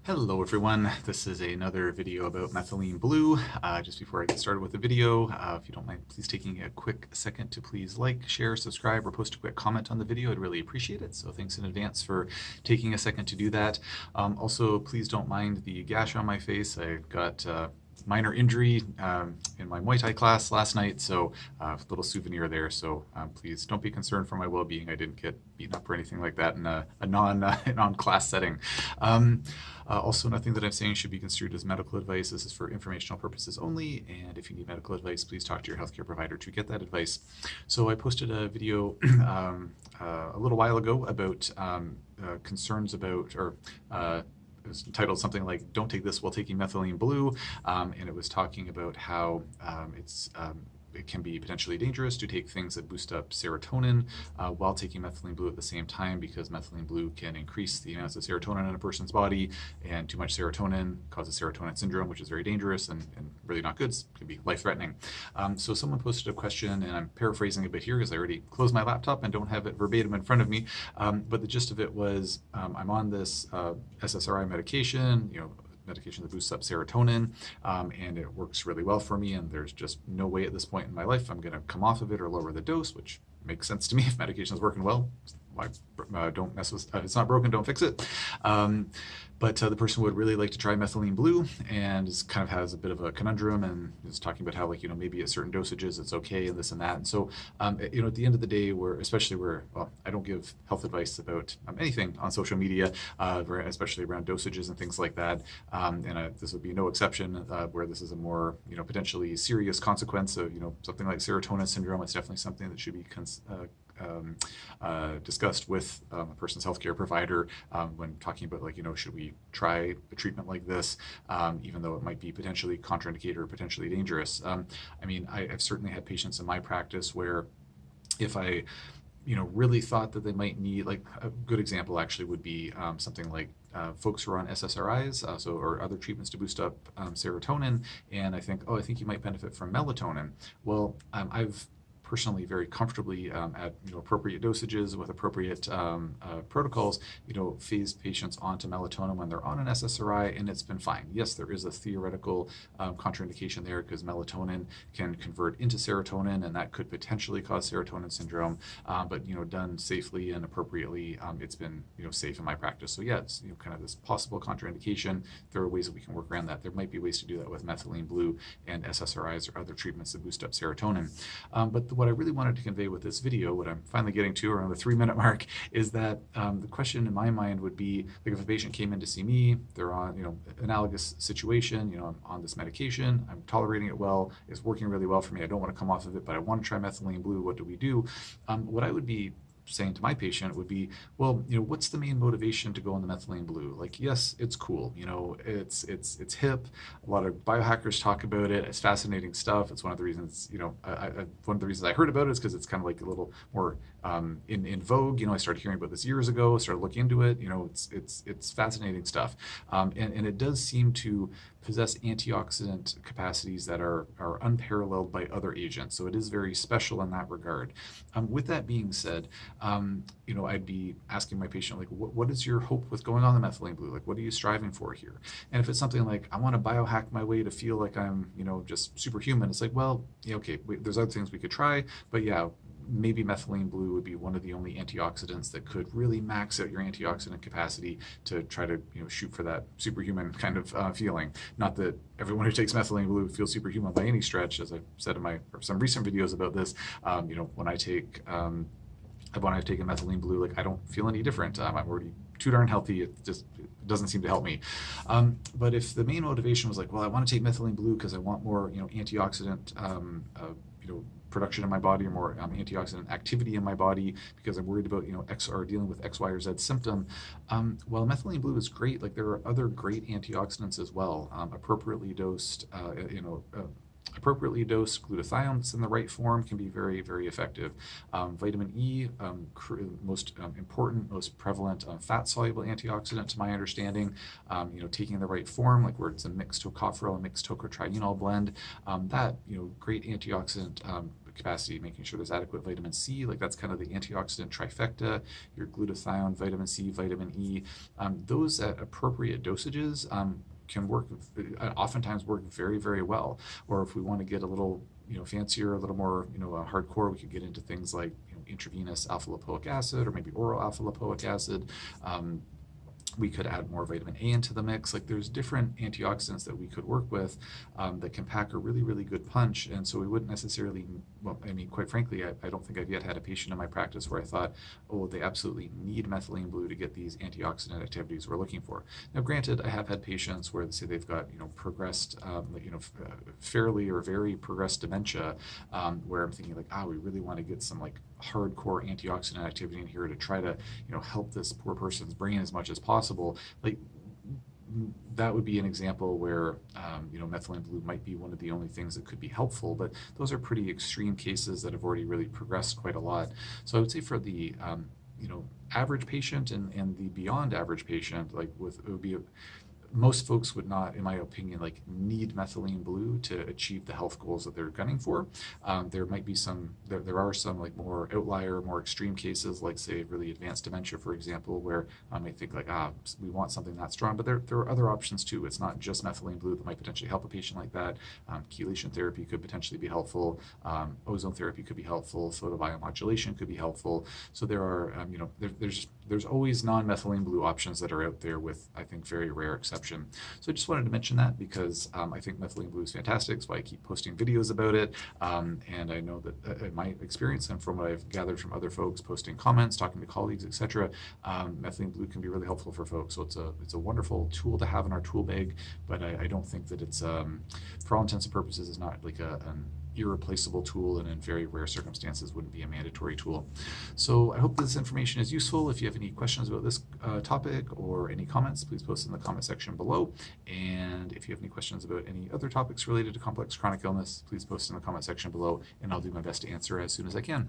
Hello everyone, this is another video about methylene blue. Just before I get started with the video, if you don't mind please taking a quick second to please like, share, subscribe, or post a quick comment on the video. I'd really appreciate it, so thanks in advance for taking a second to do that. Also, please don't mind the gash on my face. I got minor injury in my Muay Thai class last night, so a little souvenir there, so please don't be concerned for my well-being. I didn't get beaten up or anything like that in a non-class setting. Also, nothing that I'm saying should be construed as medical advice. This is for informational purposes only, and if you need medical advice, please talk to your healthcare provider to get that advice. So I posted a video a little while ago about concerns about, it was titled something like "Don't take this while taking methylene blue," and it was talking about how it can be potentially dangerous to take things that boost up serotonin while taking methylene blue at the same time, because methylene blue can increase the amounts of serotonin in a person's body, and too much serotonin causes serotonin syndrome, which is very dangerous and really not good. It can be life-threatening. So someone posted a question, and I'm paraphrasing a bit here because I already closed my laptop and don't have it verbatim in front of me, but the gist of it was I'm on this SSRI medication, medication that boosts up serotonin, and it works really well for me, and there's just no way at this point in my life I'm going to come off of it or lower the dose, which makes sense to me. If medication is working well, why don't mess with if it's not broken, don't fix it. But the person would really like to try methylene blue, and kind of has a bit of a conundrum, and is talking about how, maybe at certain dosages it's okay and this and that. And so at the end of the day, especially where I don't give health advice about anything on social media, especially around dosages and things like that, and this would be no exception, where this is a more potentially serious consequence of something like serotonin syndrome. It's definitely something that should be discussed with a person's healthcare provider when talking about should we try a treatment like this, even though it might be potentially contraindicated or potentially dangerous. I've certainly had patients in my practice where if I really thought that they might need, like a good example actually would be something like folks who are on SSRIs, or other treatments to boost up serotonin, and I think you might benefit from melatonin. Well, I've personally very comfortably at appropriate dosages with appropriate protocols, phased patients onto melatonin when they're on an SSRI, and it's been fine. Yes, there is a theoretical contraindication there because melatonin can convert into serotonin, and that could potentially cause serotonin syndrome. But done safely and appropriately, it's been safe in my practice. So yeah, it's kind of this possible contraindication. There are ways that we can work around that. There might be ways to do that with methylene blue and SSRIs or other treatments that boost up serotonin. But what I really wanted to convey with this video, what I'm finally getting to around the 3-minute mark, is that the question in my mind would be, like, if a patient came in to see me, they're on, analogous situation, I'm on this medication, I'm tolerating it well, it's working really well for me, I don't want to come off of it, but I want to try methylene blue, what do we do? What I would be saying to my patient would be, well, what's the main motivation to go on the methylene blue? Like, yes, it's cool, it's hip. A lot of biohackers talk about it. It's fascinating stuff. It's one of the reasons, one of the reasons I heard about it is because it's kind of like a little more in vogue. I started hearing about this years ago, started looking into it. It's fascinating stuff, and it does seem to possess antioxidant capacities that are unparalleled by other agents. So it is very special in that regard. With that being said, I'd be asking my patient, like, what is your hope with going on the methylene blue? Like, what are you striving for here? And if it's something like, I want to biohack my way to feel like I'm, just superhuman, it's like, well, okay, there's other things we could try, but yeah, maybe methylene blue would be one of the only antioxidants that could really max out your antioxidant capacity to try to shoot for that superhuman kind of feeling. Not that everyone who takes methylene blue feels superhuman by any stretch, as I've said in some recent videos about this. When I've taken methylene blue, like, I don't feel any different. I'm already too darn healthy. It doesn't seem to help me. But if the main motivation was like, well, I want to take methylene blue because I want more antioxidant production in my body, or more antioxidant activity in my body, because I'm worried about X, or dealing with X, Y, or Z symptom. Well, methylene blue is great. Like, there are other great antioxidants as well. Appropriately dosed, appropriately dosed glutathione that's in the right form can be very, very effective. Vitamin E, most important, most prevalent fat-soluble antioxidant to my understanding. Taking the right form, like where it's a mixed tocopherol, a mixed tocotrienol blend, that great antioxidant capacity, making sure there's adequate vitamin C, like that's kind of the antioxidant trifecta, your glutathione, vitamin C, vitamin E. Those at appropriate dosages can work, oftentimes work very, very well. Or if we want to get a little fancier, a little more hardcore, we could get into things like intravenous alpha lipoic acid or maybe oral alpha lipoic acid. We could add more vitamin A into the mix. Like there's different antioxidants that we could work with that can pack a really, really good punch. And so we wouldn't necessarily, well, I mean, quite frankly, I don't think I've yet had a patient in my practice where I thought, oh, they absolutely need methylene blue to get these antioxidant activities we're looking for. Now, granted, I have had patients where say they've got, progressed, fairly or very progressed dementia, where I'm thinking like, we really want to get some like hardcore antioxidant activity in here to try to, help this poor person's brain as much as possible. Like that would be an example where, methylene blue might be one of the only things that could be helpful, but those are pretty extreme cases that have already really progressed quite a lot. So I would say for the, average patient and the beyond average patient, like it would be most folks would not, in my opinion, like need methylene blue to achieve the health goals that they're gunning for. There might be there are some like more outlier, more extreme cases, like say really advanced dementia, for example, where I might think like, we want something that strong, but there are other options too. It's not just methylene blue that might potentially help a patient like that. Chelation therapy could potentially be helpful. Ozone therapy could be helpful. Photobiomodulation could be helpful. So there are, there's always non-methylene blue options that are out there with, I think, very rare exceptions. So I just wanted to mention that because I think methylene blue is fantastic. That's why I keep posting videos about it. And I know that in my experience and from what I've gathered from other folks posting comments, talking to colleagues, etc., methylene blue can be really helpful for folks. So it's a wonderful tool to have in our tool bag, but I don't think that it's, for all intents and purposes, is not like an irreplaceable tool, and in very rare circumstances wouldn't be a mandatory tool. So I hope this information is useful. If you have any questions about this topic or any comments, please post in the comment section below. And if you have any questions about any other topics related to complex chronic illness, please post in the comment section below, and I'll do my best to answer as soon as I can.